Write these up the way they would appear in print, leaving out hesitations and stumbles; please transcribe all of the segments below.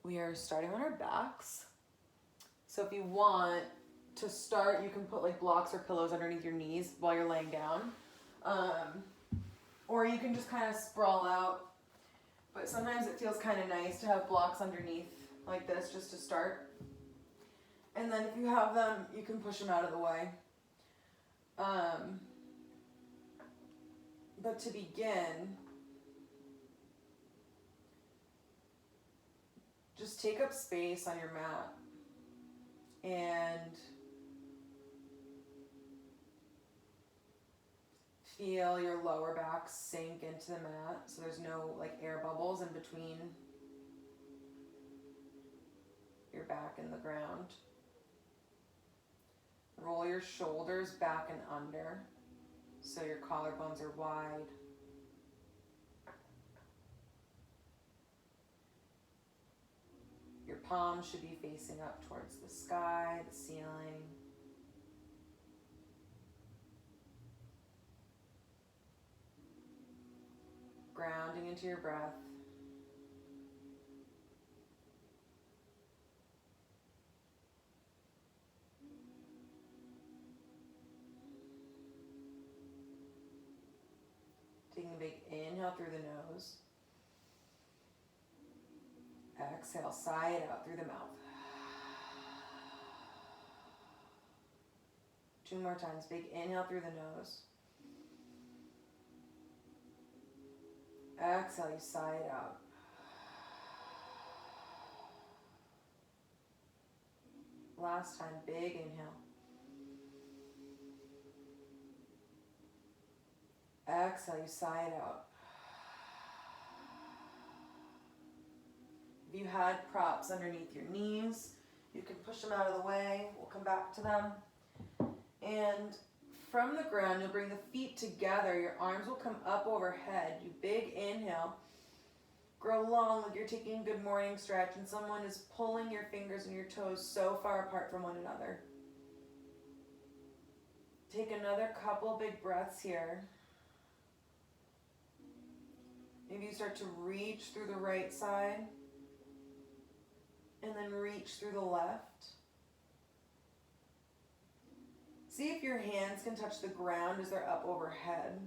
We are starting on our backs. So if you want to start, you can put like blocks or pillows underneath your knees while you're laying down. Or you can just kind of sprawl out. But sometimes it feels kind of nice to have blocks underneath like this just to start. And then if you have them, you can push them out of the way. But to begin, just take up space on your mat and feel your lower back sink into the mat so there's no like air bubbles in between your back and the ground. Roll your shoulders back and under so your collarbones are wide. Your palms should be facing up towards the sky, the ceiling. Grounding into your breath. Taking a big inhale through the nose. Exhale, sigh it out through the mouth. 2 more times. Big inhale through the nose. Exhale, you sigh it out. Last time, big inhale. Exhale, you sigh it out. If you had props underneath your knees, you can push them out of the way. We'll come back to them. And from the ground, you'll bring the feet together. Your arms will come up overhead. You big inhale. Grow long like you're taking a good morning stretch and someone is pulling your fingers and your toes so far apart from one another. Take another couple big breaths here. Maybe you start to reach through the right side and then reach through the left. See if your hands can touch the ground as they're up overhead.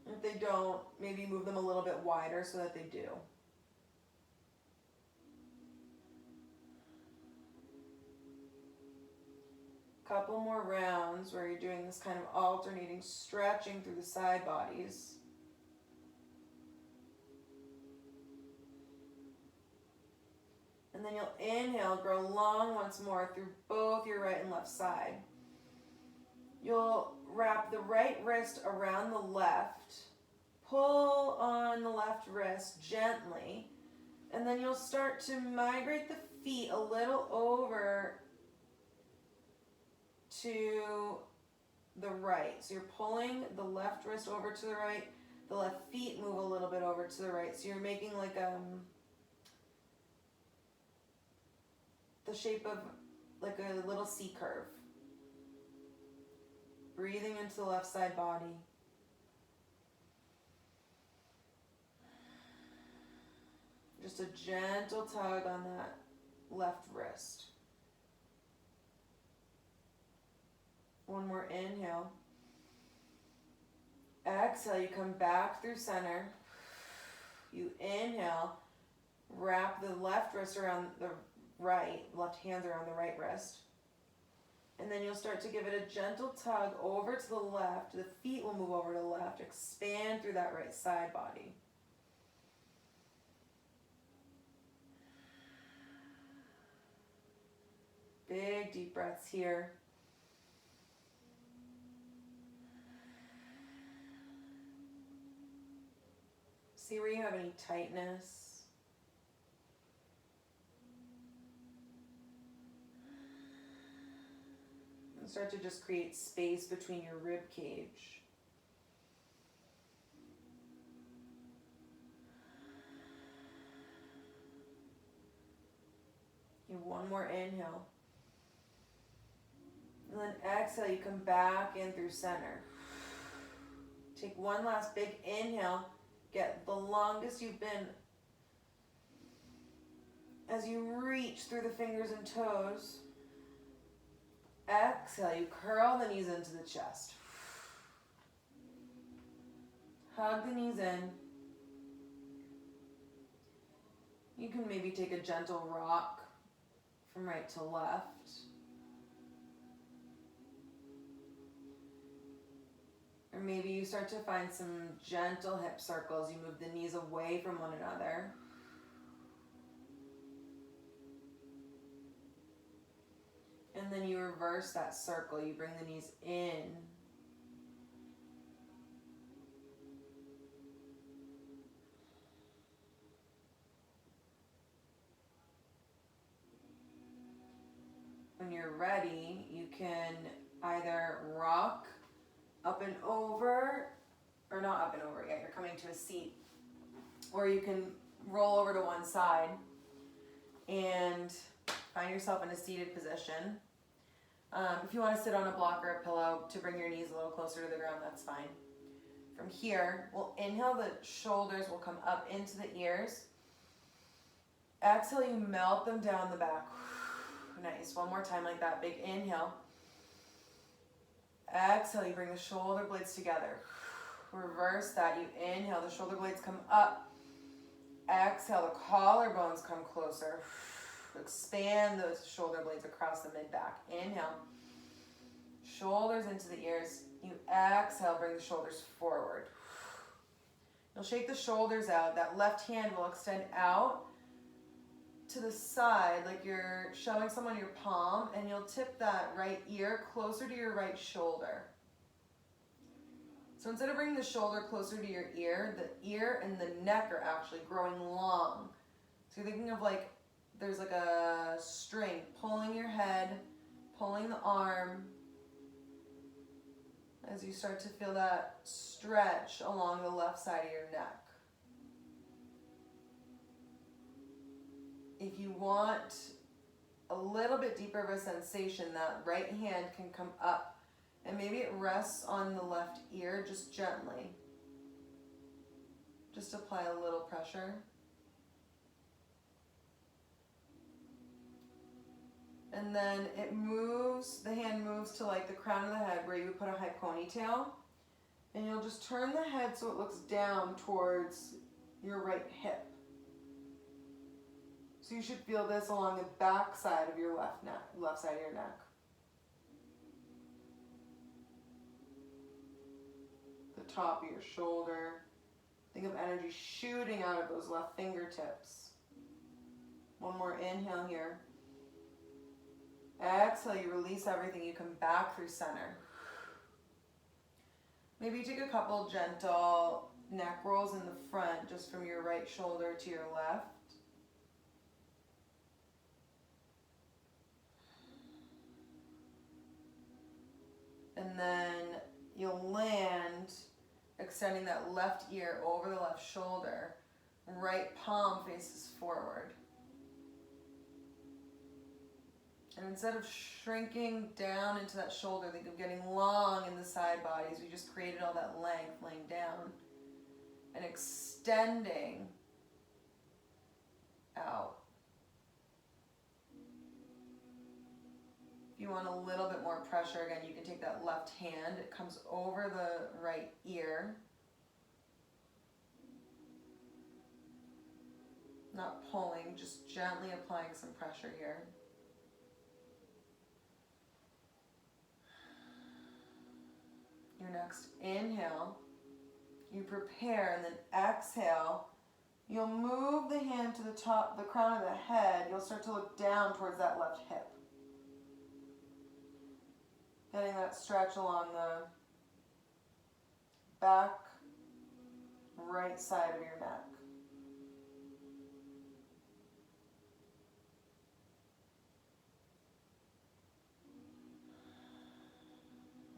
If they don't, maybe move them a little bit wider so that they do. Couple more rounds where you're doing this kind of alternating stretching through the side bodies. And then you'll inhale, grow long once more through both your right and left side. You'll wrap the right wrist around the left, pull on the left wrist gently, and then you'll start to migrate the feet a little over to the right. So you're pulling the left wrist over to the right, the left feet move a little bit over to the right. So you're making like the shape of like a little C curve. Breathing into the left side body. Just a gentle tug on that left wrist. One more inhale. Exhale, you come back through center. You inhale, wrap the left wrist around the right, left hands around the right wrist. And then you'll start to give it a gentle tug over to the left. The feet will move over to the left. Expand through that right side body. Big deep breaths here. See where you have any tightness. Start to just create space between your rib cage. One more inhale. And then exhale, you come back in through center. Take one last big inhale. Get the longest you've been as you reach through the fingers and toes, exhale, you curl the knees into the chest. Hug the knees in. You can maybe take a gentle rock from right to left. Or maybe you start to find some gentle hip circles. You move the knees away from one another. And then you reverse that circle. You bring the knees in. When you're ready, you can either rock up and over, or not up and over yet, you're coming to a seat, or you can roll over to one side and find yourself in a seated position. If you want to sit on a block or a pillow to bring your knees a little closer to the ground, that's fine. From here, we'll inhale, the shoulders will come up into the ears. Exhale, you melt them down the back. Nice, one more time like that, big inhale. Exhale, you bring the shoulder blades together. Reverse that, you inhale, the shoulder blades come up. Exhale, the collarbones come closer. Expand those shoulder blades across the mid-back. Inhale, shoulders into the ears. You exhale, bring the shoulders forward. You'll shake the shoulders out. That left hand will extend out to the side like you're showing someone your palm, and you'll tip that right ear closer to your right shoulder. So instead of bringing the shoulder closer to your ear, the ear and the neck are actually growing long. So you're thinking of like there's like a string pulling your head, pulling the arm, as you start to feel that stretch along the left side of your neck. If you want a little bit deeper of a sensation, that right hand can come up and maybe it rests on the left ear just gently. Just apply a little pressure. And then it moves, the hand moves to like the crown of the head where you would put a high ponytail. And you'll just turn the head so it looks down towards your right hip. So you should feel this along the back side of your left side of your neck. The top of your shoulder. Think of energy shooting out of those left fingertips. One more inhale here. Exhale, you release everything. You come back through center. Maybe you take a couple gentle neck rolls in the front, just from your right shoulder to your left. And then you'll land, extending that left ear over the left shoulder. Right palm faces forward. And instead of shrinking down into that shoulder, think of getting long in the side bodies. We just created all that length laying down. And extending out. If you want a little bit more pressure, again, you can take that left hand. It comes over the right ear. Not pulling, just gently applying some pressure here. Your next inhale, you prepare, and then exhale. You'll move the hand to the top, the crown of the head. You'll start to look down towards that left hip. Getting that stretch along the back right side of your neck.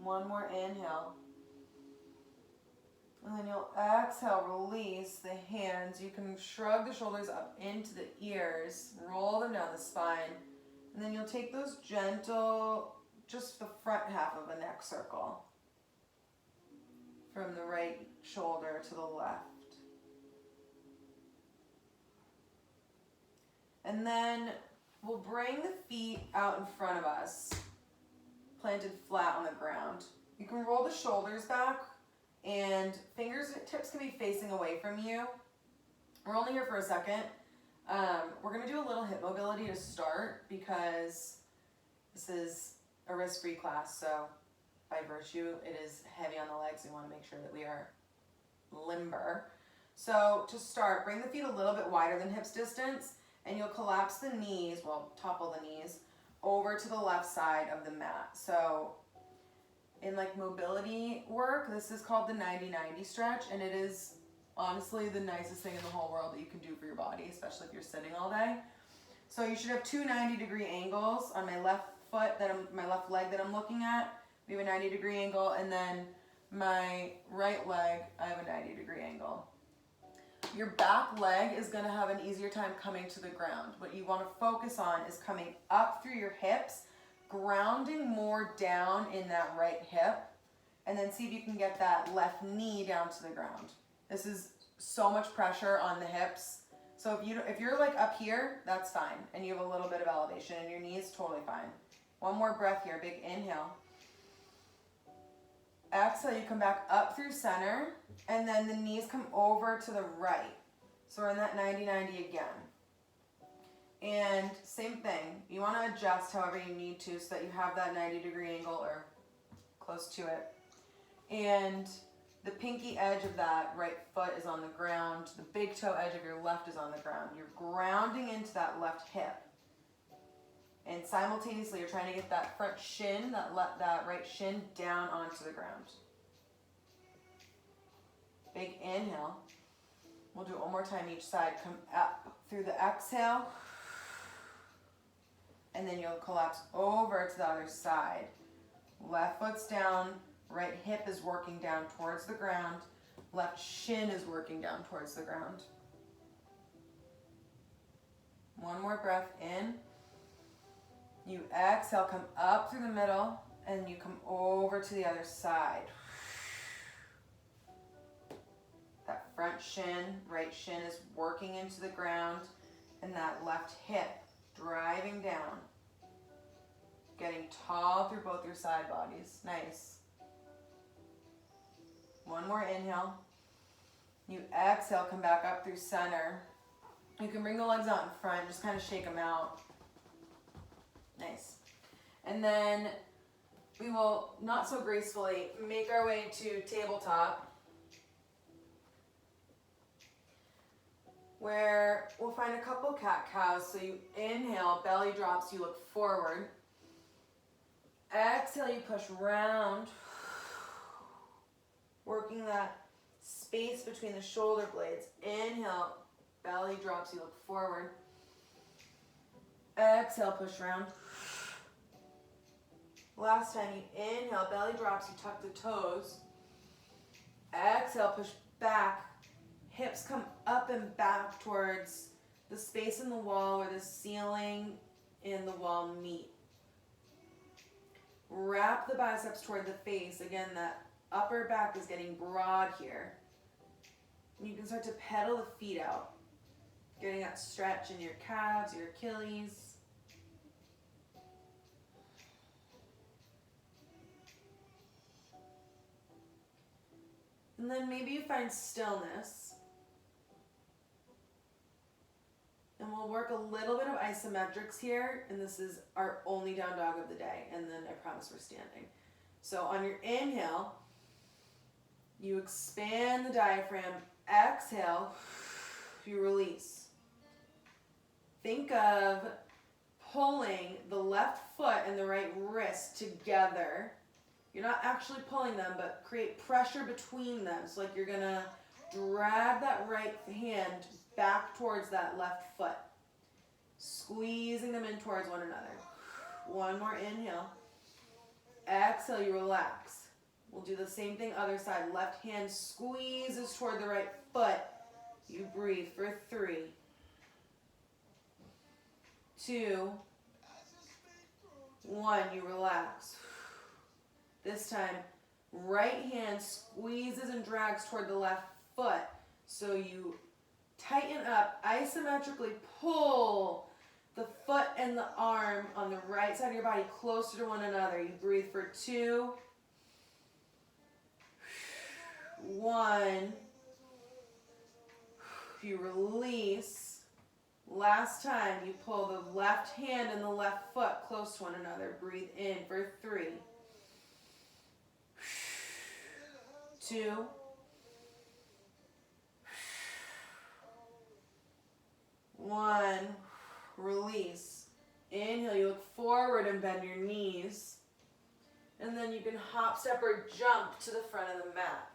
One more inhale. And then you'll exhale, release the hands. You can shrug the shoulders up into the ears, roll them down the spine, and then you'll take those gentle, just the front half of a neck circle from the right shoulder to the left. And then we'll bring the feet out in front of us, planted flat on the ground. You can roll the shoulders back and tips can be facing away from you. We're only here for a second. We're gonna do a little hip mobility to start because this is a risk-free class, so by virtue, it is heavy on the legs. We wanna make sure that we are limber. So to start, bring the feet a little bit wider than hips distance, and you'll collapse the knees, well, topple the knees, over to the left side of the mat. So in like mobility work, this is called the 90-90 stretch, and it is honestly the nicest thing in the whole world that you can do for your body, especially if you're sitting all day. So you should have two 90-degree angles on my left foot, my left leg that I'm looking at. We have a 90-degree angle, and then my right leg, I have a 90-degree angle. Your back leg is going to have an easier time coming to the ground. What you want to focus on is coming up through your hips, grounding more down in that right hip, and then see if you can get that left knee down to the ground. This is so much pressure on the hips. So if you're like up here, that's fine, and you have a little bit of elevation, and your knee is totally fine. One more breath here, big inhale. Exhale, you come back up through center, and then the knees come over to the right. So we're in that 90-90 again. And same thing, you want to adjust however you need to so that you have that 90-degree angle or close to it. And the pinky edge of that right foot is on the ground. The big toe edge of your left is on the ground. You're grounding into that left hip. And simultaneously, you're trying to get that front shin, that right shin down onto the ground. Big inhale. We'll do it one more time each side. Come up through the exhale. And then you'll collapse over to the other side. Left foot's down. Right hip is working down towards the ground. Left shin is working down towards the ground. One more breath in. You exhale, come up through the middle, and you come over to the other side. That front shin, right shin is working into the ground, and that left hip driving down. Getting tall through both your side bodies. Nice. One more inhale. You exhale, come back up through center. You can bring the legs out in front, just kind of shake them out. Nice. And then we will, not so gracefully, make our way to tabletop, where we'll find a couple cat-cows. So you inhale, belly drops, you look forward. Exhale, you push round, working that space between the shoulder blades. Inhale, belly drops, you look forward. Exhale, push round. Last time, you inhale, belly drops, you tuck the toes. Exhale, push back. Hips come up and back towards the space in the wall where the ceiling and the wall meet. Wrap the biceps toward the face. Again, that upper back is getting broad here. And you can start to pedal the feet out, getting that stretch in your calves, your Achilles. And then maybe you find stillness. And we'll work a little bit of isometrics here, and this is our only down dog of the day, and then I promise we're standing. So on your inhale, you expand the diaphragm. Exhale, you release. Think of pulling the left foot and the right wrist together. You're not actually pulling them, but create pressure between them. So like you're gonna drag that right hand back towards that left foot, squeezing them in towards one another. One more inhale. Exhale, you relax. We'll do the same thing other side. Left hand squeezes toward the right foot. You breathe for 3, 2, 1. You relax. This time, right hand squeezes and drags toward the left foot. So you tighten up, isometrically pull and the arm on the right side of your body closer to one another. You breathe for 2, 1. You release. Last time, you pull the left hand and the left foot close to one another. Breathe in for 3, 2, 1. Release. Inhale, you look forward and bend your knees. And then you can hop, step, or jump to the front of the mat.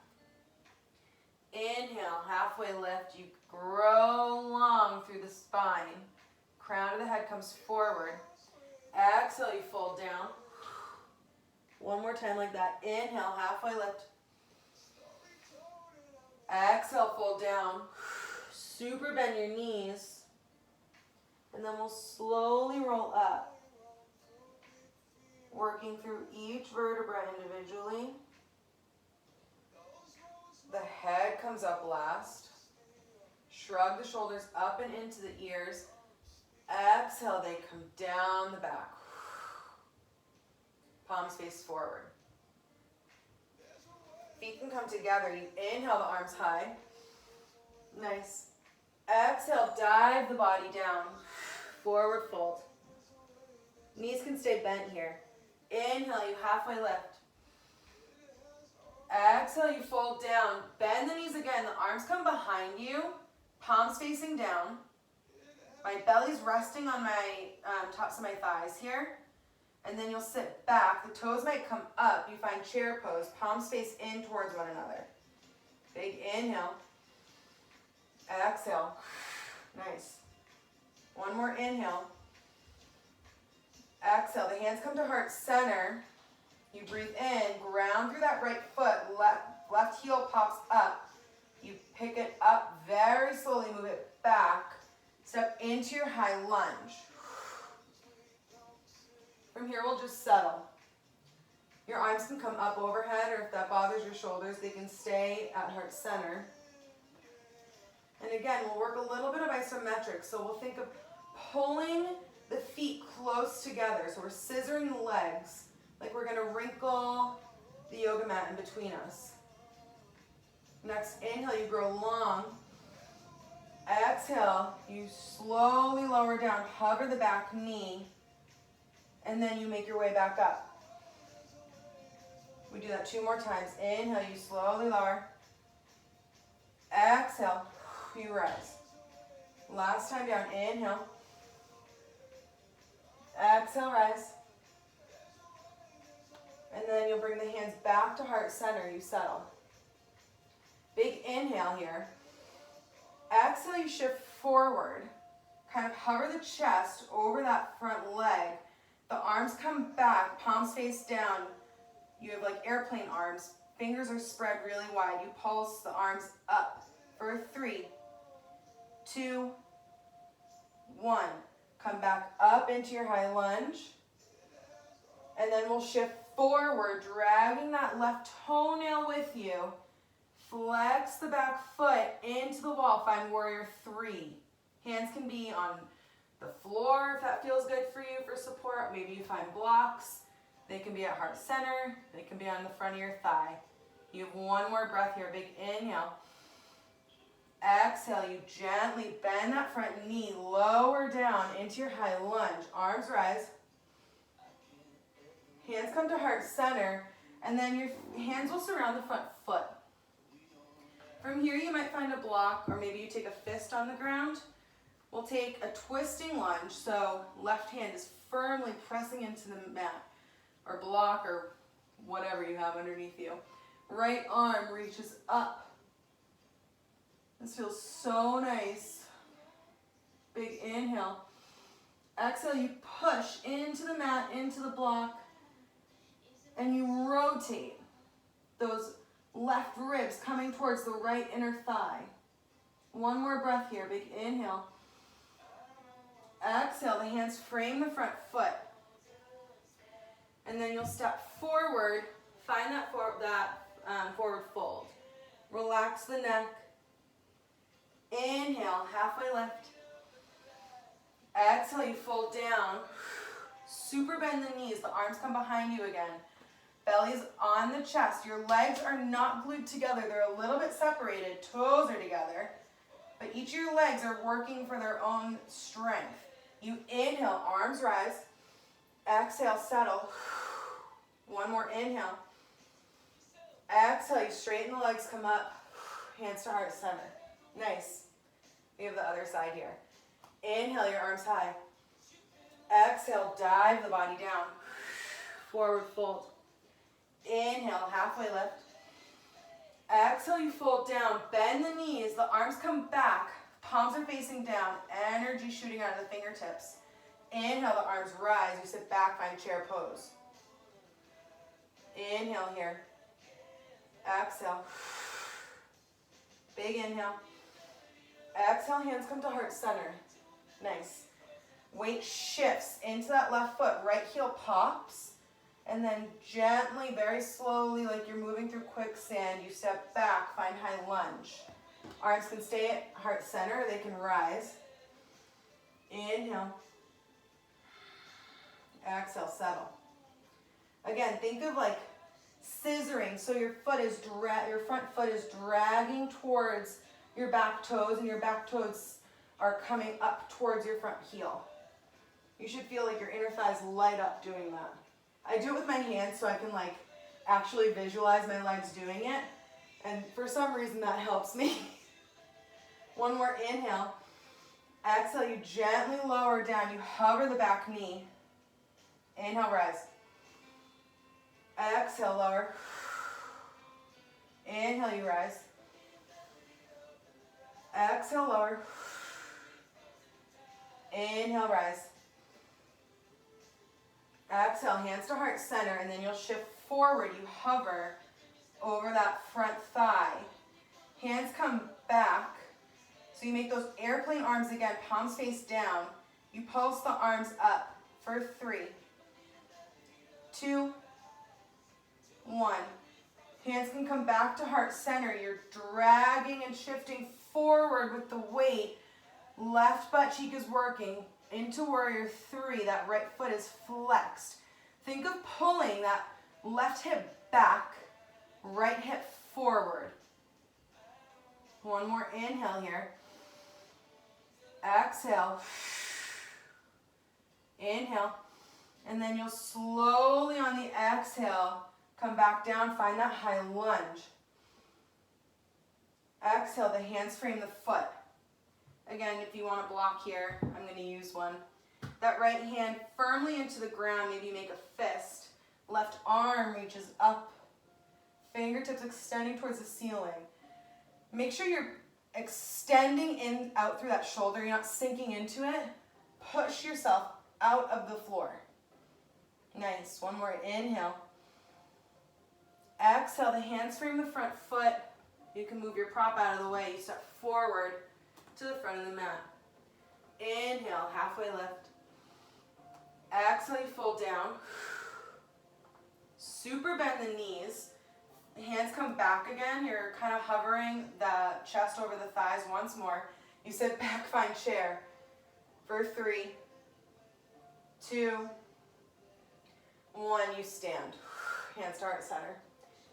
Inhale, halfway lift. You grow long through the spine. Crown of the head comes forward. Exhale, you fold down. One more time like that. Inhale, halfway lift. Exhale, fold down. Super bend your knees. And then we'll slowly roll up. Working through each vertebra individually. The head comes up last. Shrug the shoulders up and into the ears. Exhale, they come down the back. Palms face forward. Feet can come together. You inhale, the arms high. Nice. Exhale, dive the body down. Forward fold. Knees can stay bent here. Inhale, you halfway lift. Exhale, you fold down. Bend the knees again. The arms come behind you. Palms facing down. My belly's resting on my tops of my thighs here. And then you'll sit back. The toes might come up. You find chair pose. Palms face in towards one another. Big inhale. Exhale. Nice. One more inhale. Exhale. The hands come to heart center. You breathe in, ground through that right foot, left heel pops up. You pick it up very slowly, move it back. Step into your high lunge. From here, we'll just settle. Your arms can come up overhead, or if that bothers your shoulders, they can stay at heart center. And again, we'll work a little bit of isometric. So we'll think of pulling the feet close together. So we're scissoring the legs. Like we're going to wrinkle the yoga mat in between us. Next inhale, you grow long. Exhale, you slowly lower down, hover the back knee, and then you make your way back up. We do that 2 more times. Inhale, you slowly lower. Exhale, you rise. Last time down, inhale. Exhale, rise. And then you'll bring the hands back to heart center. You settle. Big inhale here. Exhale, you shift forward. Kind of hover the chest over that front leg. The arms come back, palms face down. You have like airplane arms. Fingers are spread really wide. You pulse the arms up for 3, 2, 1. Come back up into your high lunge. And then we'll shift forward, dragging that left toenail with you. Flex the back foot into the wall. Find warrior 3. Hands can be on the floor if that feels good for you for support. Maybe you find blocks. They can be at heart center. They can be on the front of your thigh. You have 1 more breath here. Big inhale. Exhale, you gently bend that front knee, lower down into your high lunge. Arms rise. Hands come to heart center, and then your hands will surround the front foot. From here, you might find a block, or maybe you take a fist on the ground. We'll take a twisting lunge, so left hand is firmly pressing into the mat, or block, or whatever you have underneath you. Right arm reaches up. This feels so nice. Big inhale. Exhale, you push into the mat, into the block, and you rotate those left ribs coming towards the right inner thigh. 1 more breath here. Big inhale. Exhale, the hands frame the front foot. And then you'll step forward, find that forward fold. Relax the neck. Inhale, halfway lift. Exhale, you fold down. super bend the knees. The arms come behind you again. Belly's on the chest. Your legs are not glued together. They're a little bit separated. Toes are together. But each of your legs are working for their own strength. You inhale, arms rise. Exhale, settle. One more inhale. Exhale, you straighten the legs, come up. Hands to heart center. Nice. We have the other side here. Inhale, your arms high. Exhale, dive the body down. Forward fold. Inhale, halfway lift. Exhale, you fold down. Bend the knees. The arms come back. Palms are facing down. Energy shooting out of the fingertips. Inhale, the arms rise. You sit back, find chair pose. Inhale here. Exhale. Big inhale. Exhale, hands come to heart center. Nice. Weight shifts into that left foot. Right heel pops. And then gently, very slowly, like you're moving through quicksand, you step back, find high lunge. Arms can stay at heart center. They can rise. Inhale. Exhale, settle. Again, think of like scissoring. So your front foot is dragging towards your back toes, and your back toes are coming up towards your front heel. You should feel like your inner thighs light up doing that. I do it with my hands so I can like actually visualize my legs doing it. And for some reason that helps me. One more inhale. Exhale, you gently lower down. You hover the back knee. Inhale, rise. Exhale, lower. Inhale, you rise. Exhale, lower. Inhale, rise. Exhale, hands to heart center, and then you'll shift forward. You hover over that front thigh. Hands come back. So you make those airplane arms again, palms face down. You pulse the arms up for 3, 2, 1. Hands can come back to heart center. You're dragging and shifting forward with the weight. Left butt cheek is working into warrior 3. That right foot is flexed. Think of pulling that left hip back, right hip forward. One more inhale here. Exhale. Inhale. And then you'll slowly on the exhale come back down, find that high lunge. Exhale, the hands frame the foot. Again, if you want a block here, I'm going to use one. That right hand firmly into the ground, maybe make a fist. Left arm reaches up. Fingertips extending towards the ceiling. Make sure you're extending in out through that shoulder. You're not sinking into it. Push yourself out of the floor. Nice. One more inhale. Exhale, the hands frame the front foot. You can move your prop out of the way. You step forward to the front of the mat. Inhale, halfway lift. Exhale, you fold down. Super bend the knees. The hands come back again. You're kind of hovering the chest over the thighs once more. You sit back, find chair. For 3, 2, 1, you stand. Hands to heart center.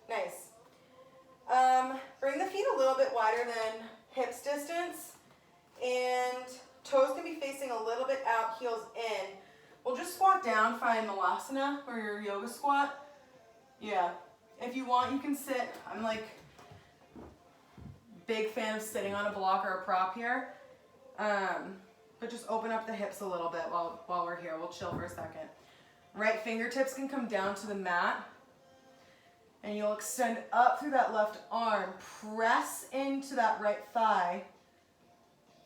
Nice. Bring the feet a little bit wider than hips distance. And toes can be facing a little bit out, heels in. We'll just squat down, find Malasana or your yoga squat. Yeah. If you want, you can sit. I'm like big fan of sitting on a block or a prop here. But just open up the hips a little bit while we're here. We'll chill for a second. Right fingertips can come down to the mat. And you'll extend up through that left arm. Press into that right thigh.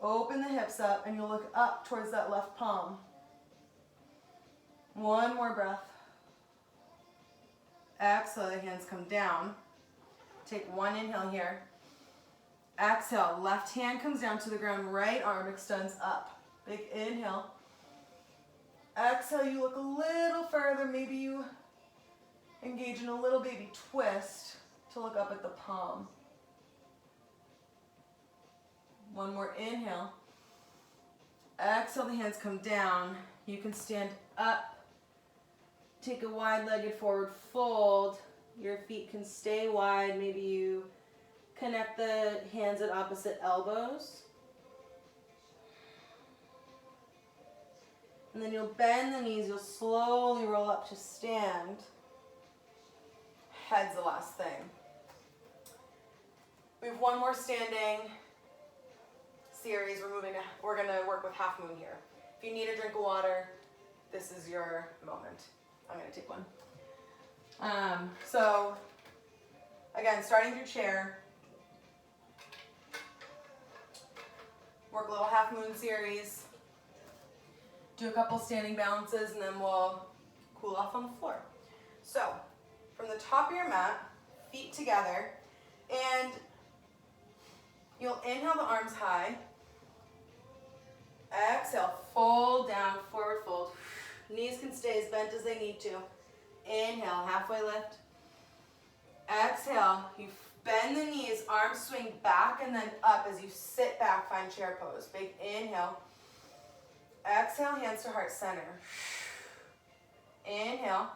Open the hips up and you'll look up towards that left palm. One more breath. Exhale, the hands come down. Take one inhale here. Exhale, left hand comes down to the ground, right arm extends up. Big inhale. Exhale, you look a little further. Maybe you engage in a little baby twist to look up at the palm. One more inhale. Exhale, the hands come down. You can stand up take a wide-legged forward fold. Your feet can stay wide. Maybe you connect the hands at opposite elbows. And then you'll bend the knees. You'll slowly roll up to stand. Head's the last thing. We have one more standing series. We're gonna work with half moon here. If you need a drink of water, this is your moment. I'm gonna take one. So again, starting through chair. Work a little half moon series. Do a couple standing balances, and then we'll cool off on the floor. So from the top of your mat, feet together, and you'll inhale the arms high. Exhale, fold down, forward fold. Knees can stay as bent as they need to. Inhale, halfway lift. Exhale, you bend the knees, arms swing back and then up as you sit back, find chair pose. Big inhale. Exhale, hands to heart center. Inhale.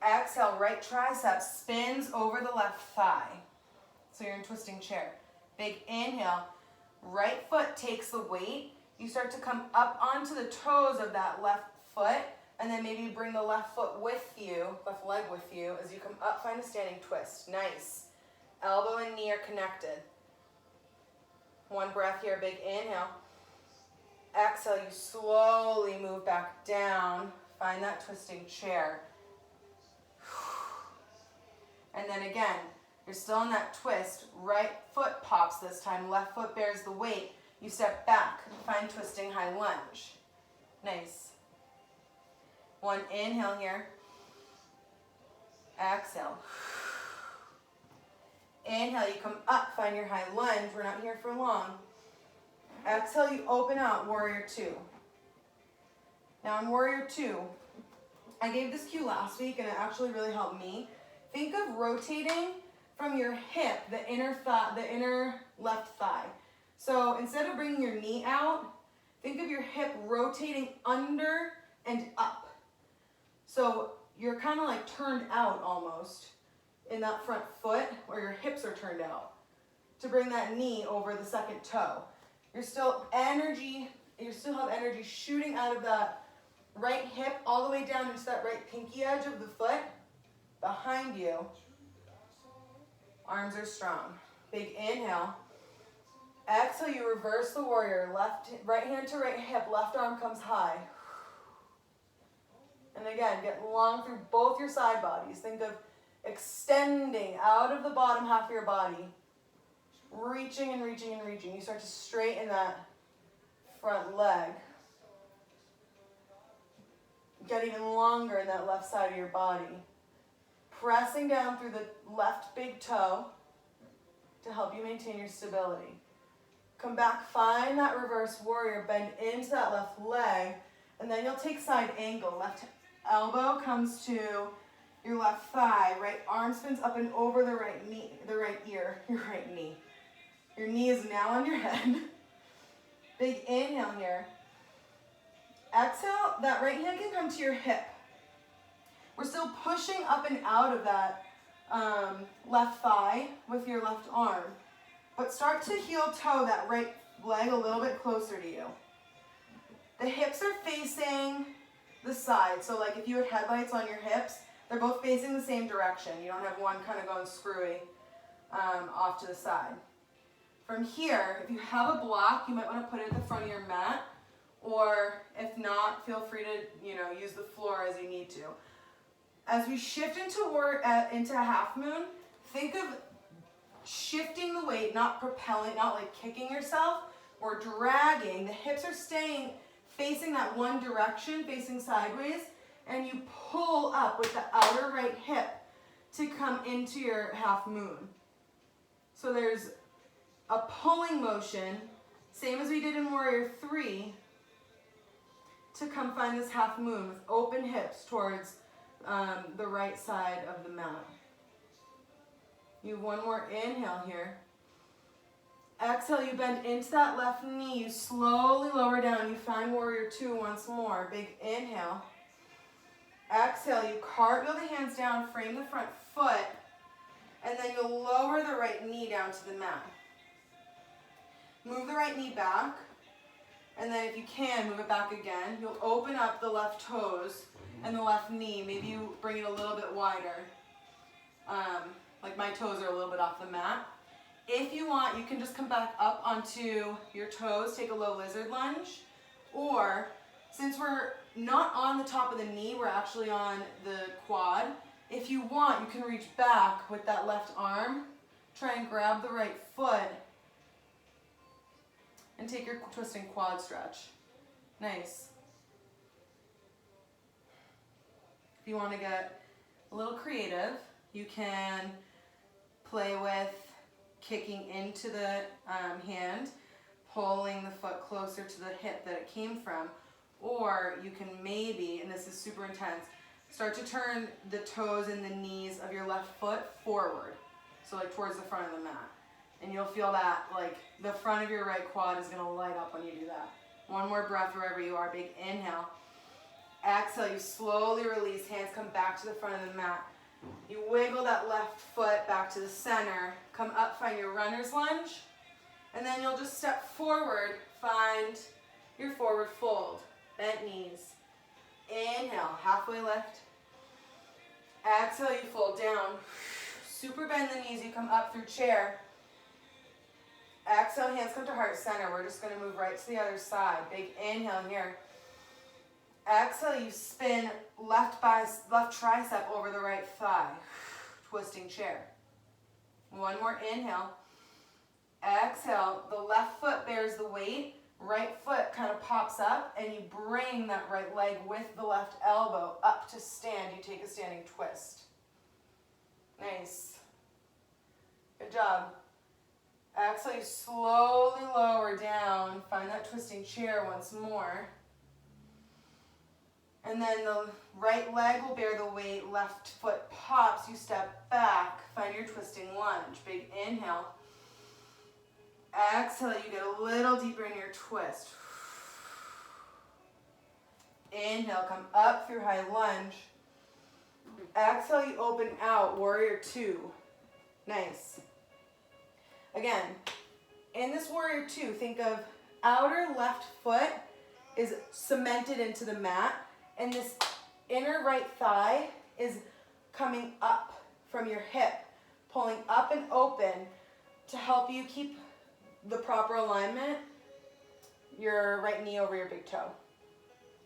Exhale, right tricep spins over the left thigh. So you're in twisting chair. Big inhale. Right foot takes the weight. You start to come up onto the toes of that left foot, and then maybe bring the left foot with you, left leg with you. As you come up, find a standing twist. Nice. Elbow and knee are connected. One breath here, big inhale. Exhale, you slowly move back down. Find that twisting chair. And then again, you're still in that twist. Right foot pops this time. Left foot bears the weight. You step back. Find twisting high lunge. Nice. One inhale here. Exhale. Inhale, you come up. Find your high lunge. We're not here for long. Exhale, you open out, warrior two. Now in warrior two, I gave this cue last week and it actually really helped me. Think of rotating from your hip, the inner left thigh. So instead of bringing your knee out, think of your hip rotating under and up. So you're kind of like turned out almost in that front foot where your hips are turned out to bring that knee over the second toe. You still have energy shooting out of that right hip all the way down into that right pinky edge of the foot behind you. Arms are strong. Big inhale. Exhale, you reverse the warrior. Right hand to right hip, left arm comes high. And again, get long through both your side bodies. Think of extending out of the bottom half of your body. Reaching and reaching and reaching. You start to straighten that front leg. Get even longer in that left side of your body. Pressing down through the left big toe to help you maintain your stability. Come back, find that reverse warrior, bend into that left leg, and then you'll take side angle. Left elbow comes to your left thigh, right arm spins up and over the right knee, the right ear, your right knee. Your knee is now on your head. Big inhale here. Exhale, that right hand can come to your hip. We're still pushing up and out of that left thigh with your left arm. But start to heel toe that right leg a little bit closer to you. The hips are facing the side. So like if you had headlights on your hips, they're both facing the same direction. You don't have one kind of going screwy off to the side. From here, if you have a block, you might want to put it at the front of your mat. Or if not, feel free to use the floor as you need to. As we shift into half moon, think of shifting the weight, not propelling, not like kicking yourself or dragging. The hips are staying facing that one direction, facing sideways, and you pull up with the outer right hip to come into your half moon. So there's a pulling motion, same as we did in Warrior 3, to come find this half moon with open hips towards the right side of the mat. You have one more inhale here. Exhale, you bend into that left knee. You slowly lower down. You find Warrior 2 once more. Big inhale. Exhale, you cartwheel the hands down, frame the front foot, and then you'll lower the right knee down to the mat. Move the right knee back, and then if you can, move it back again. You'll open up the left toes and the left knee. Maybe you bring it a little bit wider. Like my toes are a little bit off the mat. If you want, you can just come back up onto your toes, take a low lizard lunge, or since we're not on the top of the knee, we're actually on the quad. If you want, you can reach back with that left arm, try and grab the right foot, and take your twisting quad stretch. Nice. If you want to get a little creative, you can play with kicking into the hand, pulling the foot closer to the hip that it came from, or you can maybe, and this is super intense, start to turn the toes and the knees of your left foot forward, so like towards the front of the mat. And you'll feel that like the front of your right quad is going to light up when you do that. One more breath wherever you are. Big inhale. Exhale, you slowly release, hands come back to the front of the mat. You wiggle that left foot back to the center, come up, find your runner's lunge, and then you'll just step forward, find your forward fold, bent knees. Inhale, halfway lift. Exhale, you fold down. Super bend the knees, you come up through chair. Exhale, hands come to heart center. We're just going to move right to the other side. Big inhale here. Exhale, you spin left tricep over the right thigh. Twisting chair. One more inhale. Exhale, the left foot bears the weight. Right foot kind of pops up, and you bring that right leg with the left elbow up to stand. You take a standing twist. Nice. Good job. Exhale, you slowly lower down. Find that twisting chair once more. And then the right leg will bear the weight. Left foot pops. You step back. Find your twisting lunge. Big inhale. Exhale, you get a little deeper in your twist. Inhale, come up through high lunge. Exhale, you open out, warrior two. Nice. Again, in this warrior two, think of outer left foot is cemented into the mat, and this inner right thigh is coming up from your hip, pulling up and open to help you keep the proper alignment, your right knee over your big toe,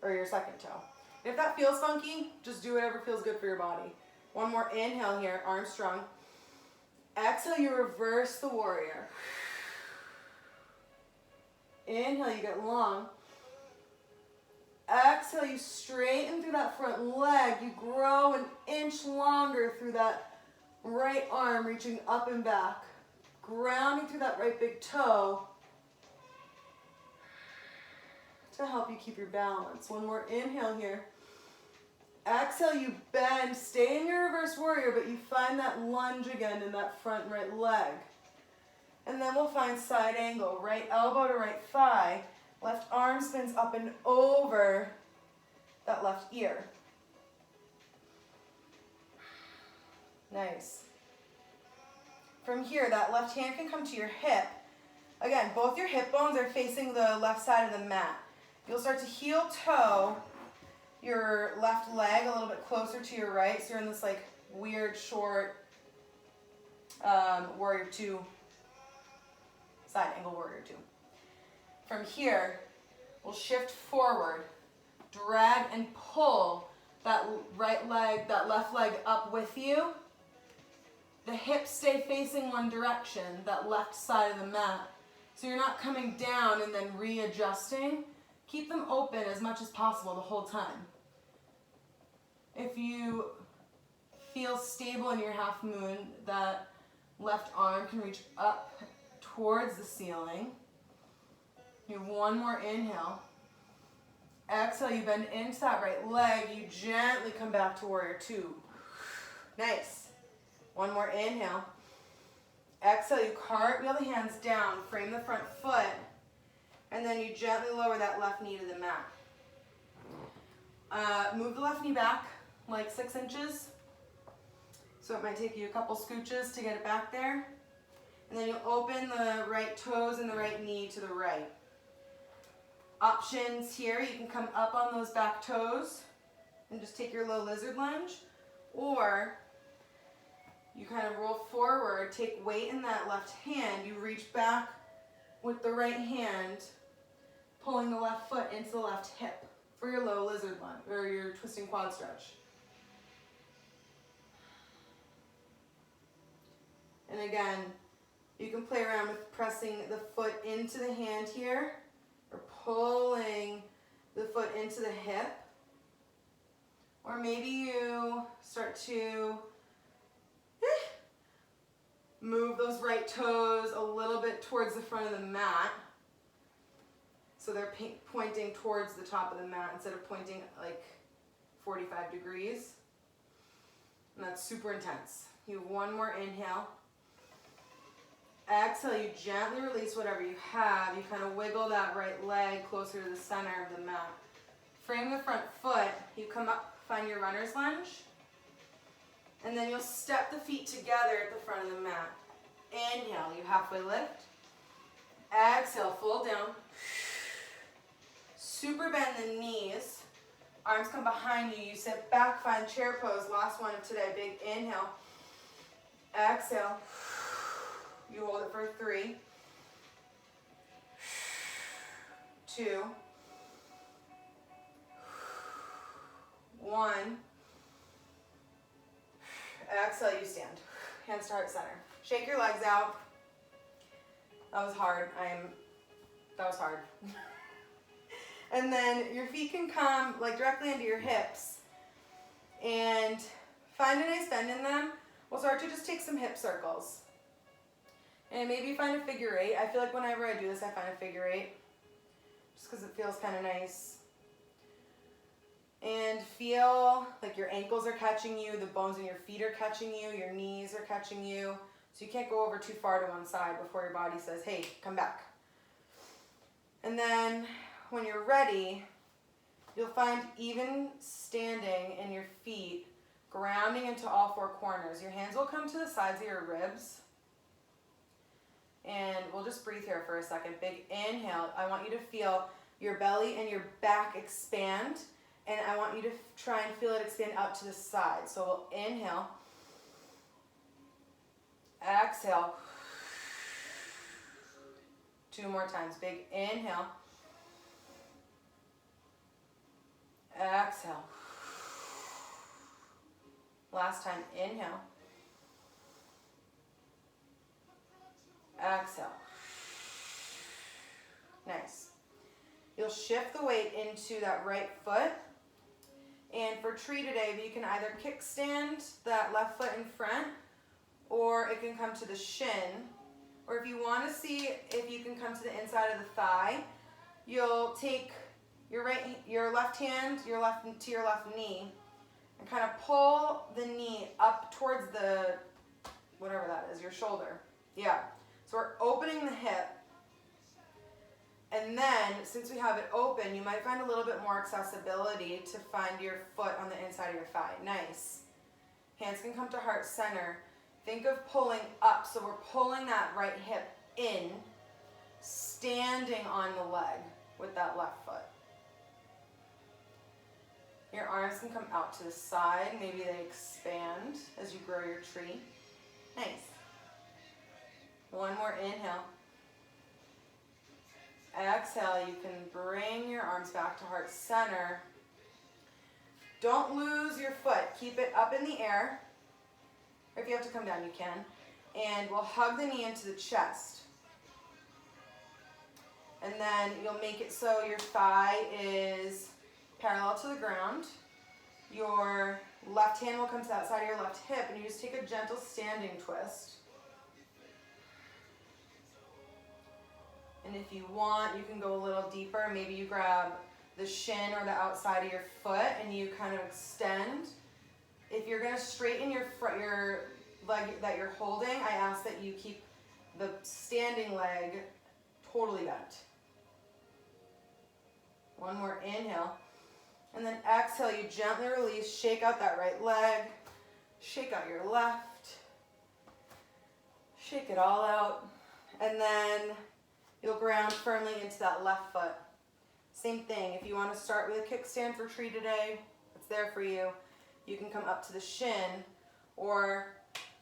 or your second toe. If that feels funky, just do whatever feels good for your body. One more inhale here, arms strong. Exhale, you reverse the warrior. Inhale, you get long. Exhale, you straighten through that front leg. You grow an inch longer through that right arm, reaching up and back. Grounding through that right big toe to help you keep your balance. One more inhale here. Exhale, you bend. Stay in your reverse warrior, but you find that lunge again in that front right leg. And then we'll find side angle. Right elbow to right thigh. Left arm spins up and over that left ear. Nice. From here, that left hand can come to your hip. Again, both your hip bones are facing the left side of the mat. You'll start to heel toe your left leg a little bit closer to your right, so you're in this like weird short warrior two, side angle warrior two. From here, we'll shift forward, drag and pull that right leg, that left leg up with you. The hips stay facing one direction, that left side of the mat. So you're not coming down and then readjusting. Keep them open as much as possible the whole time. If you feel stable in your half moon, that left arm can reach up towards the ceiling. You have one more inhale. Exhale, you bend into that right leg. You gently come back to warrior two. Nice. One more inhale. Exhale, you cartwheel the hands down, frame the front foot, and then you gently lower that left knee to the mat. Move the left knee back, like 6 inches. So it might take you a couple scooches to get it back there. And then you'll open the right toes and the right knee to the right. Options here, you can come up on those back toes and just take your low lizard lunge, or you kind of roll forward, take weight in that left hand, you reach back with the right hand, pulling the left foot into the left hip for your low lizard lunge, or your twisting quad stretch. And again, you can play around with pressing the foot into the hand here, or pulling the foot into the hip. Or maybe you start to move those right toes a little bit towards the front of the mat. So they're pointing towards the top of the mat instead of pointing like 45 degrees. And that's super intense. You have one more inhale. Exhale, you gently release whatever you have. You kind of wiggle that right leg closer to the center of the mat. Frame the front foot. You come up, find your runner's lunge. And then you'll step the feet together at the front of the mat. Inhale, you halfway lift. Exhale, fold down. Super bend the knees. Arms come behind you. You sit back, find chair pose. Last one of today. Big inhale. Exhale. You hold it for 3, 2, 1. Exhale, you stand. Hands to heart center. Shake your legs out. That was hard. That was hard. And then your feet can come like directly into your hips. And find a nice bend in them. We'll start to just take some hip circles. And maybe find a figure 8. I feel like whenever I do this, I find a figure 8. Just because it feels kind of nice. And feel like your ankles are catching you, the bones in your feet are catching you, your knees are catching you. So you can't go over too far to one side before your body says, hey, come back. And then when you're ready, you'll find even standing in your feet, grounding into all 4 corners. Your hands will come to the sides of your ribs. And we'll just breathe here for a second. Big inhale. I want you to feel your belly and your back expand. And I want you to try and feel it expand out to the side. So we'll inhale. Exhale. 2 more times. Big inhale. Exhale. Last time. Inhale. Exhale. Nice. You'll shift the weight into that right foot. And for tree today, you can either kickstand that left foot in front, or it can come to the shin. Or if you want to see if you can come to the inside of the thigh, you'll take your left hand, to your left knee, and kind of pull the knee up towards the, whatever that is, your shoulder. Yeah. So we're opening the hip, and then since we have it open, you might find a little bit more accessibility to find your foot on the inside of your thigh. Nice. Hands can come to heart center. Think of pulling up, so we're pulling that right hip in, standing on the leg with that left foot. Your arms can come out to the side. Maybe they expand as you grow your tree. Nice. One more inhale. Exhale, you can bring your arms back to heart center. Don't lose your foot. Keep it up in the air. Or if you have to come down, you can. And we'll hug the knee into the chest. And then you'll make it so your thigh is parallel to the ground. Your left hand will come to that side of your left hip, and you just take a gentle standing twist. And if you want, you can go a little deeper. Maybe you grab the shin or the outside of your foot and you kind of extend. If you're going to straighten your leg that you're holding, I ask that you keep the standing leg totally bent. One more inhale. And then exhale, you gently release, shake out that right leg, shake out your left, shake it all out, and then you'll ground firmly into that left foot. Same thing, if you want to start with a kickstand for tree today, it's there for you. You can come up to the shin, or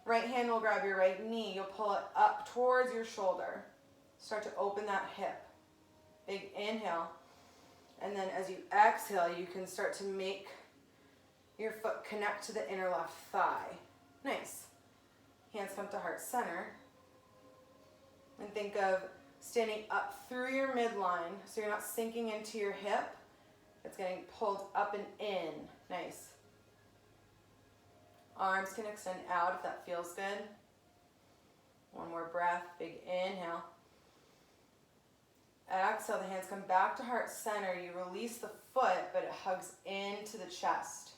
right hand will grab your right knee, you'll pull it up towards your shoulder. Start to open that hip. Big inhale. And then as you exhale, you can start to make your foot connect to the inner left thigh. Nice. Hands come to heart center. And think of standing up through your midline so you're not sinking into your hip. It's getting pulled up and in. Nice. Arms can extend out if that feels good. One more breath. Big inhale. Exhale, the hands come back to heart center. You release the foot, but it hugs into the chest.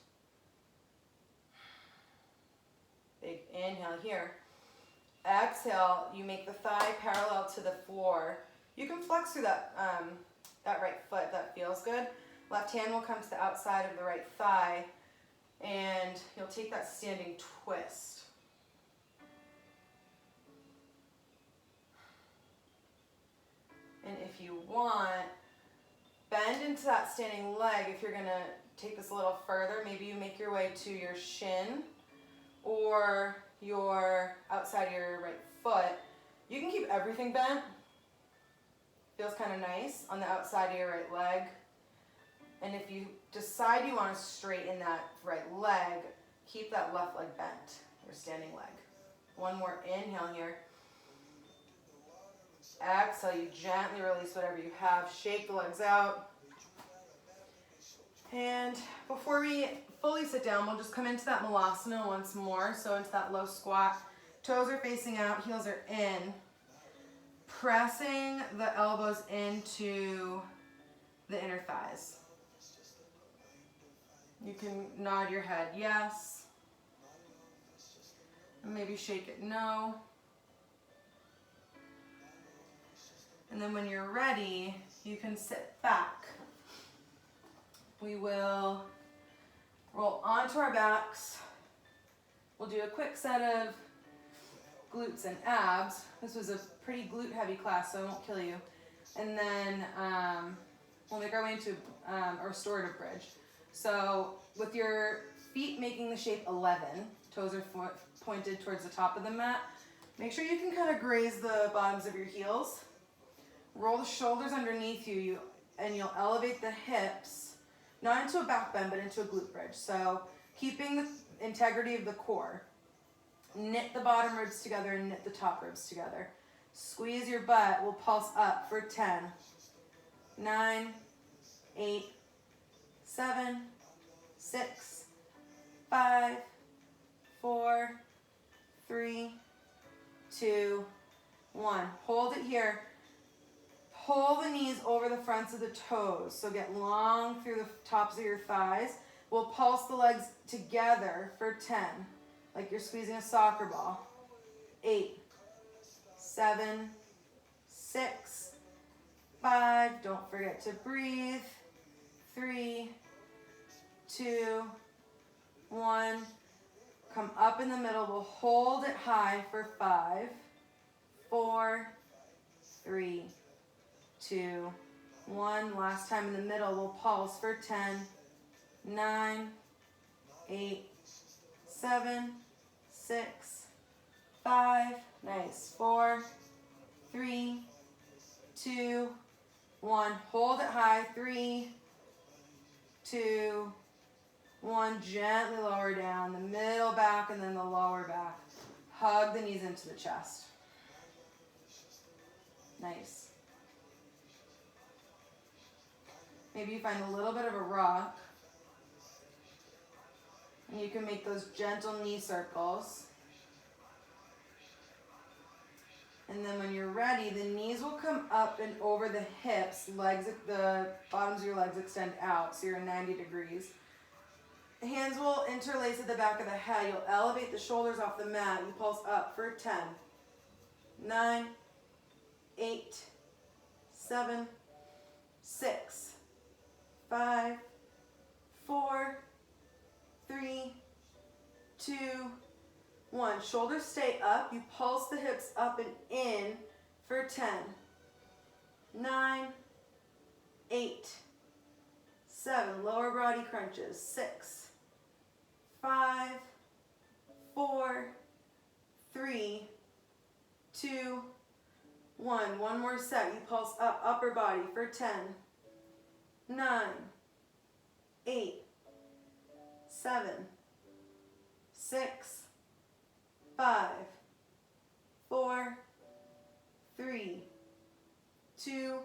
Big inhale here. Exhale, you make the thigh parallel to the floor. You can flex through that right foot if that feels good. Left hand will come to the outside of the right thigh, and you'll take that standing twist. And if you want, bend into that standing leg. If you're gonna take this a little further, maybe you make your way to your shin or your outside of your right foot. You can keep everything bent. Feels kind of nice on the outside of your right leg. And if you decide you want to straighten that right leg, keep that left leg bent, your standing leg. One more inhale here. Exhale, you gently release whatever you have. Shake the legs out. And before we fully sit down, we'll just come into that malasana once more. So into that low squat. Toes are facing out, heels are in. Pressing the elbows into the inner thighs. You can nod your head yes. And maybe shake it no. And then when you're ready, you can sit back. We will roll onto our backs. We'll do a quick set of glutes and abs. This was a pretty glute heavy class, so I won't kill you. And then we'll make our way into a restorative bridge. So with your feet making the shape 11, toes are pointed towards the top of the mat, make sure you can kind of graze the bottoms of your heels. Roll the shoulders underneath you, and you'll elevate the hips, not into a back bend, but into a glute bridge. So keeping the integrity of the core. Knit the bottom ribs together and knit the top ribs together. Squeeze your butt. We'll pulse up for 10, 9, 8, 7, 6, 5, 4, 3, 2, 1. Hold it here. Pull the knees over the fronts of the toes. So get long through the tops of your thighs. We'll pulse the legs together for 10, like you're squeezing a soccer ball. 8, 7, 6, 5. Don't forget to breathe. 3, 2, 1. Come up in the middle. We'll hold it high for 5, 4, 3, 2, 1. Last time in the middle. We'll pulse for 10, 9, 8, 7, 6, 5. Nice. 4, 3, 2, 1. Hold it high. 3, 2, 1. Gently lower down. The middle back and then the lower back. Hug the knees into the chest. Nice. Maybe you find a little bit of a rock. And you can make those gentle knee circles. And then when you're ready, the knees will come up and over the hips. The bottoms of your legs extend out, so you're in 90 degrees. Hands will interlace at the back of the head. You'll elevate the shoulders off the mat. You pulse up for 10, 9, 8, 7, 6, 5, 4, 3, 2, 1. Shoulders stay up. You pulse the hips up and in for 10, 9, 8, 7. Lower body crunches. 6, 5, 4, 3, 2, 1. One more set. You pulse up, upper body for 10, 9, 8, 7, 6, 5, 4, 3, 2,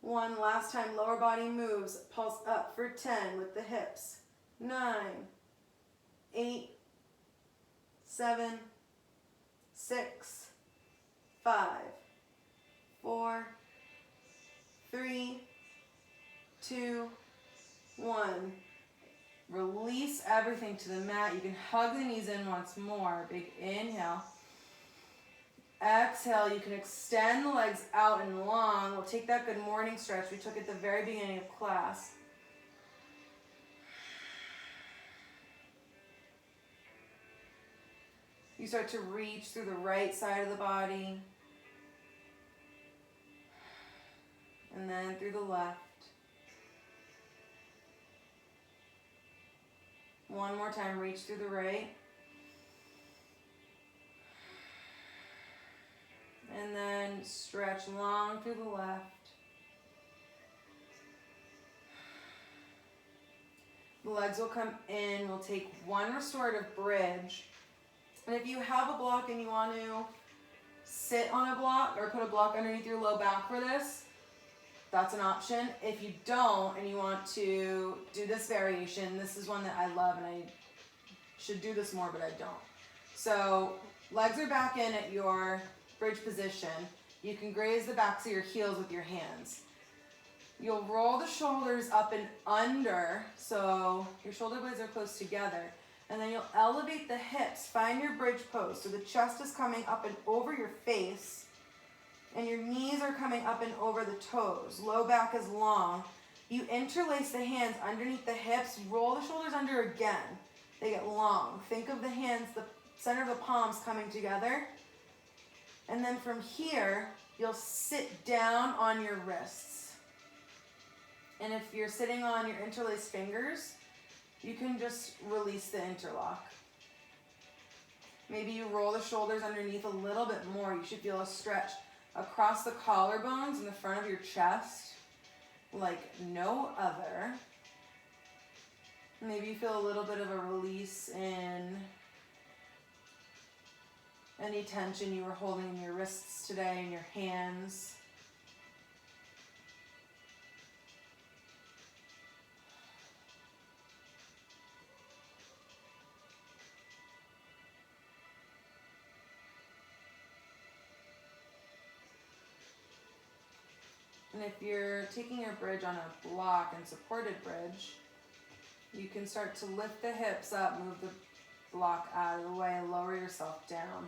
1. Last time, lower body moves. Pulse up for 10 with the hips. 9, 8, 7, 6, 5, 4, 3, 2, 1. Release everything to the mat. You can hug the knees in once more. Big inhale. Exhale. You can extend the legs out and long. We'll take that good morning stretch we took at the very beginning of class. You start to reach through the right side of the body. And then through the left. One more time, reach through the right. And then stretch long through the left. The legs will come in. We'll take one restorative bridge. And if you have a block and you want to sit on a block or put a block underneath your low back for this, that's an option. If you don't and you want to do this variation, this is one that I love and I should do this more, but I don't. So legs are back in at your bridge position. You can graze the backs of your heels with your hands. You'll roll the shoulders up and under, so your shoulder blades are close together. And then you'll elevate the hips. Find your bridge pose. So the chest is coming up and over your face. And your knees are coming up and over the toes. Low back is long. You interlace the hands underneath the hips. Roll the shoulders under again. They get long. Think of the hands, the center of the palms coming together. And then from here, you'll sit down on your wrists. And if you're sitting on your interlaced fingers, you can just release the interlock. Maybe you roll the shoulders underneath a little bit more. You should feel a stretch across the collarbones in the front of your chest like no other. Maybe you feel a little bit of a release in any tension you were holding in your wrists today, in your hands. And if you're taking your bridge on a block and supported bridge, you can start to lift the hips up, move the block out of the way, and lower yourself down.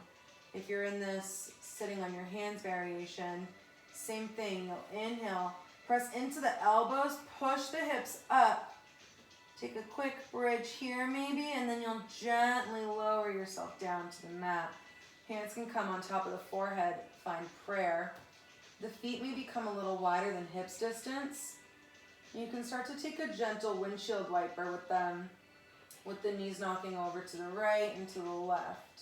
If you're in this sitting on your hands variation, same thing. You'll inhale, press into the elbows, push the hips up. Take a quick bridge here maybe, and then you'll gently lower yourself down to the mat. Hands can come on top of the forehead, find prayer. The feet may become a little wider than hips distance. You can start to take a gentle windshield wiper with them, with the knees knocking over to the right and to the left.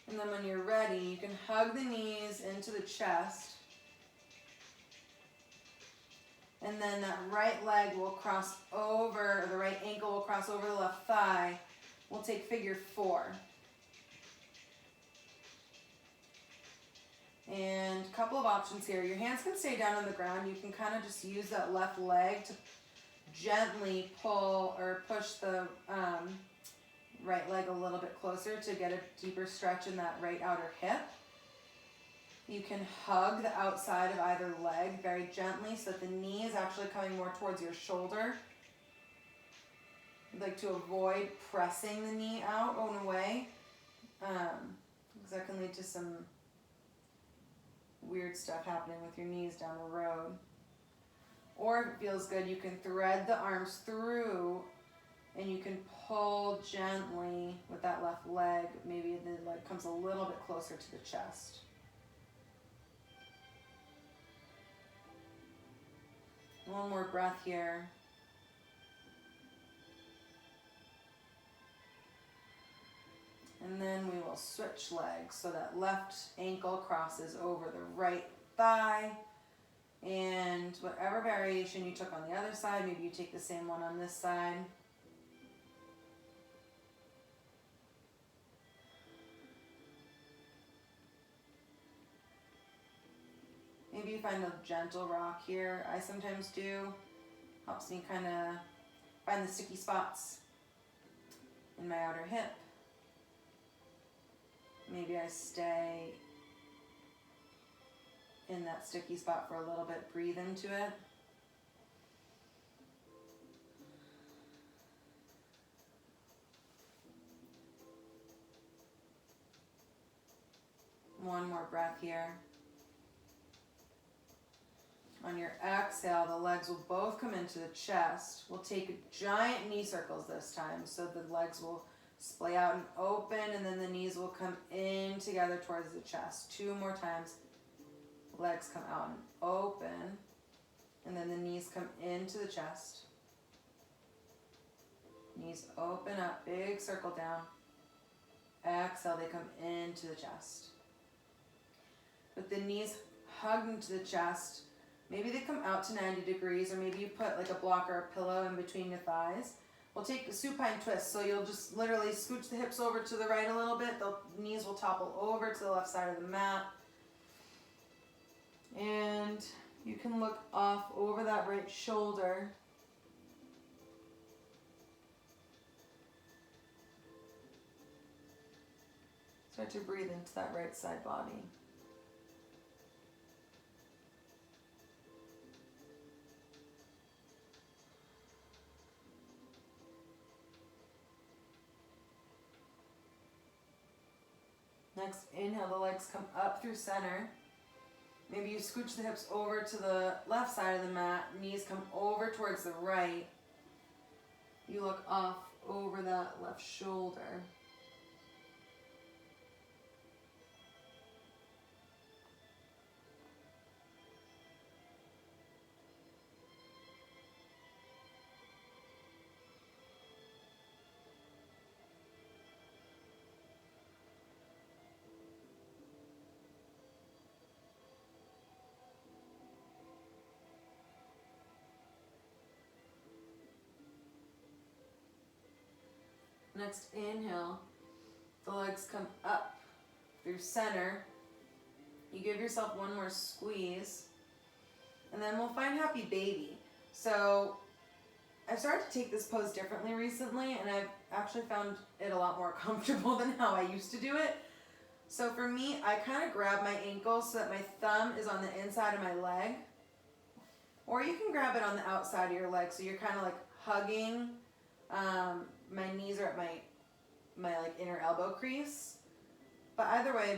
And then when you're ready, you can hug the knees into the chest. And then that right leg will cross over, or the right ankle will cross over the left thigh. We'll take figure 4. And a couple of options here. Your hands can stay down on the ground. You can kind of just use that left leg to gently pull or push the right leg a little bit closer to get a deeper stretch in that right outer hip. You can hug the outside of either leg very gently so that the knee is actually coming more towards your shoulder. You'd like to avoid pressing the knee out and away. because that can lead to some weird stuff happening with your knees down the road. Or if it feels good, you can thread the arms through and you can pull gently with that left leg. Maybe the leg comes a little bit closer to the chest. One more breath here. And then we will switch legs so that left ankle crosses over the right thigh. And whatever variation you took on the other side, maybe you take the same one on this side. Maybe you find a gentle rock here. I sometimes do. Helps me kind of find the sticky spots in my outer hip. Maybe I stay in that sticky spot for a little bit, breathe into it. One more breath here. On your exhale, the legs will both come into the chest. We'll take giant knee circles this time, so the legs will splay out and open, and then the knees will come in together towards the chest. 2 more times. Legs come out and open, and then the knees come into the chest. Knees open up, big circle down. Exhale, they come into the chest. With the knees hugged into the chest, maybe they come out to 90 degrees, or maybe you put like a block or a pillow in between your thighs. We'll take a supine twist, so you'll just literally scooch the hips over to the right a little bit. The knees will topple over to the left side of the mat. And you can look off over that right shoulder. Start to breathe into that right side body. Next, inhale, the legs come up through center. Maybe you scooch the hips over to the left side of the mat, knees come over towards the right. You look off over that left shoulder. Next inhale, the legs come up through center. You give yourself one more squeeze, and then we'll find happy baby. So I've started to take this pose differently recently, and I've actually found it a lot more comfortable than how I used to do it. So for me, I kind of grab my ankle so that my thumb is on the inside of my leg, or you can grab it on the outside of your leg, so you're kind of like hugging. My knees are at my like inner elbow crease, but either way,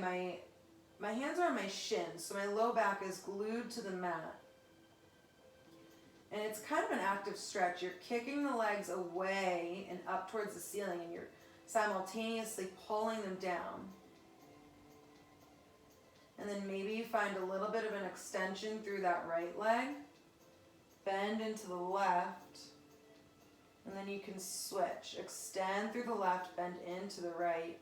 my hands are on my shins, so my low back is glued to the mat. And it's kind of an active stretch. You're kicking the legs away and up towards the ceiling, and you're simultaneously pulling them down. And then maybe you find a little bit of an extension through that right leg, bend into the left, and then you can switch. Extend through the left, bend into the right.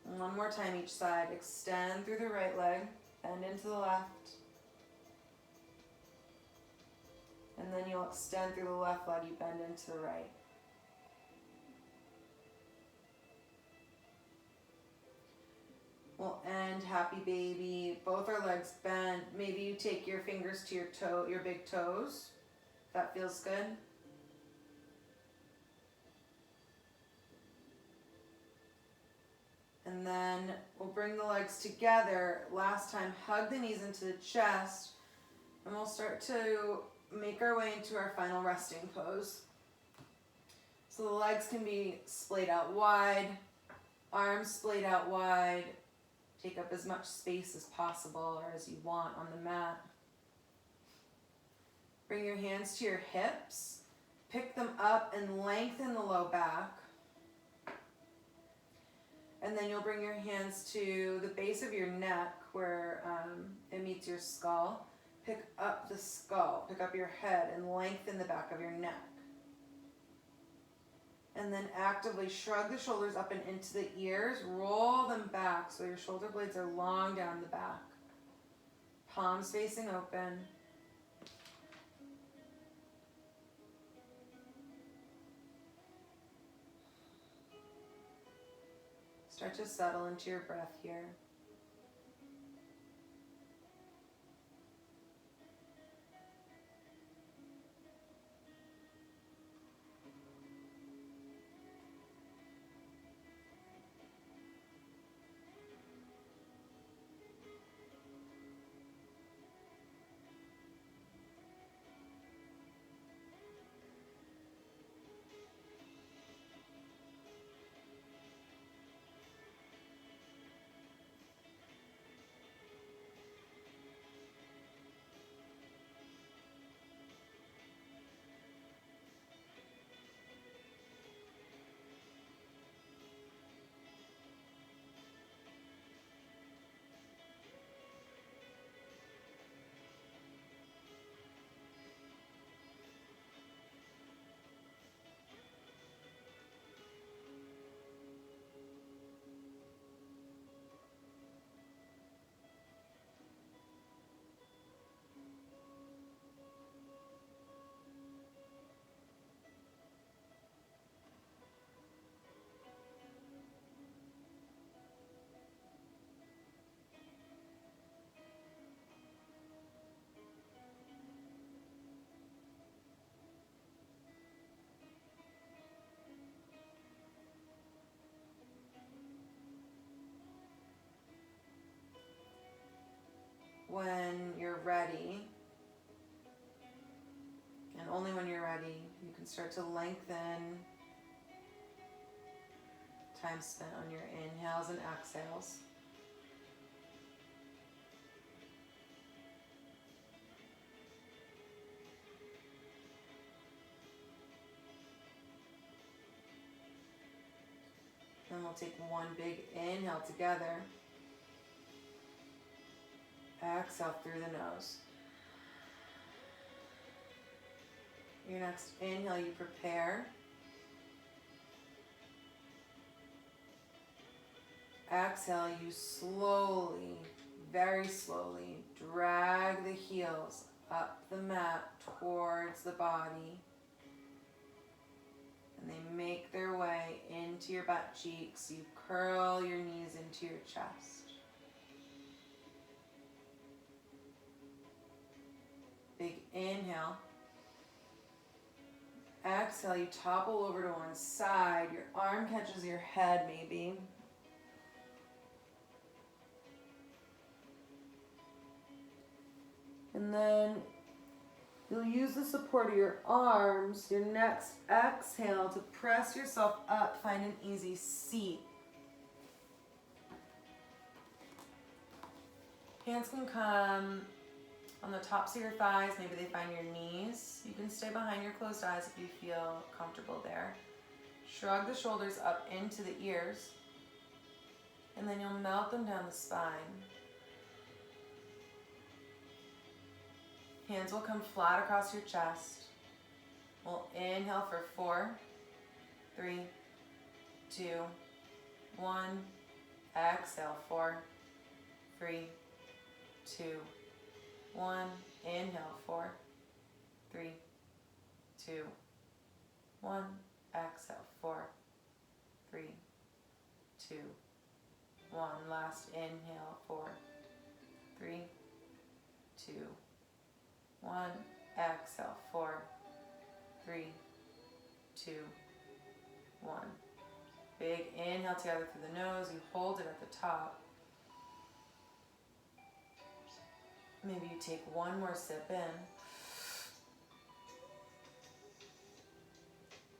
And one more time each side. Extend through the right leg, bend into the left. And then you'll extend through the left leg, you bend into the right. We'll end happy baby. Both our legs bent. Maybe you take your fingers to your big toes. That feels good. And then we'll bring the legs together. Last time, hug the knees into the chest. And we'll start to make our way into our final resting pose. So the legs can be splayed out wide, arms splayed out wide. Take up as much space as possible or as you want on the mat. Bring your hands to your hips. Pick them up and lengthen the low back. And then you'll bring your hands to the base of your neck where it meets your skull. Pick up the skull, pick up your head and lengthen the back of your neck. And then actively shrug the shoulders up and into the ears. Roll them back so your shoulder blades are long down the back. Palms facing open. Start to settle into your breath here. When you're ready, and only when you're ready, you can start to lengthen time spent on your inhales and exhales. Then we'll take one big inhale together. Exhale through the nose. Your next inhale, you prepare. Exhale, you slowly, very slowly, drag the heels up the mat towards the body. And they make their way into your butt cheeks. You curl your knees into your chest. Big inhale. Exhale, you topple over to one side. Your arm catches your head maybe. And then you'll use the support of your arms, your next exhale, to press yourself up, find an easy seat. Hands can come on the tops of your thighs, maybe they find your knees. You can stay behind your closed eyes if you feel comfortable there. Shrug the shoulders up into the ears, and then you'll melt them down the spine. Hands will come flat across your chest. We'll inhale for 4, 3, 2, 1. Exhale, 4, 3, 2, 1. Inhale, 4, 3, 2, 1. Exhale, 4, 3, 2, 1. Last inhale, 4, 3, 2, 1. Exhale, 4, 3, 2, 1. Big inhale together through the nose. You hold it at the top. Maybe you take one more sip in.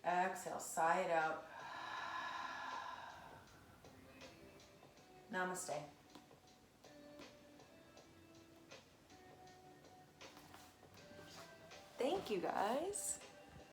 Exhale, sigh it out. Namaste. Thank you guys.